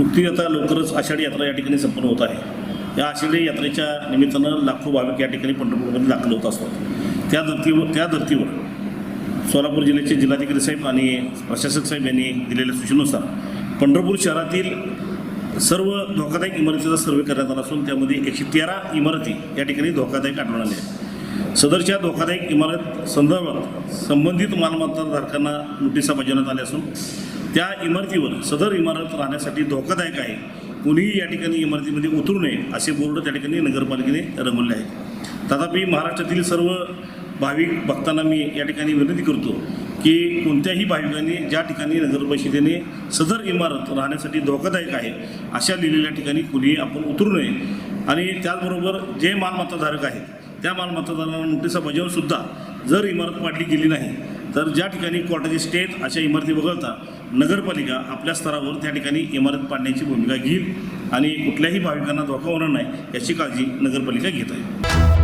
नुकतीच आता लवकरच आषाढी यात्रा या ठिकाणी संपन्न होत आहे। या आषाढी यात्रेच्या निमित्तानं लाखो भाविक या ठिकाणी पंढरपूरमध्ये दाखल होत असतात। त्या धर्तीवर सोलापूर जिल्ह्याचे जिल्हाधिकारी साहेब आणि प्रशासक साहेब यांनी दिलेल्या सूचनेनुसार पंढरपूर शहरातील सर्व धोकादायक इमारतीचा सर्वे करण्यात आला असून त्यामध्ये 113 इमारती या ठिकाणी धोकादायक आढळून आल्या आहेत। सदरच्या धोकादायक इमारत संदर्भात संबंधित मालमत्ताधारकांना नोटिसा बजावण्यात आल्या असून त्या इमारतीवर सदर इमारत राहण्यासाठी धोकादायक आहे, कुणीही या ठिकाणी इमारतीमध्ये उतरू नये असे बोर्ड त्या ठिकाणी नगरपालिकेने रंगवले आहेत। तथापि महाराष्ट्रातील सर्व भाविक भक्तांना मी या ठिकाणी विनंती करतो की कोणत्याही भाविकांनी ज्या ठिकाणी नगर परिषदेने सदर इमारत राहण्यासाठी धोकादायक आहे अशा लिहिलेल्या ठिकाणी कुणीही आपण उतरू नये आणि त्याचबरोबर जे मालमत्ताधारक आहेत त्या मालमत्ताधारकांना नोटिसा बजावूनसुद्धा जर इमारत पाडली गेली नाही तर ज्या ठिकाणी कोर्टाचे स्टे अशा इमारती वगळता नगरपालिका आपल्या स्तरावर त्या ठिकाणी इमारत पाडण्याची भूमिका घेईल आणि कुठल्याही भाविकांना धोका होणार नाही याची काळजी नगरपालिका घेत आहे।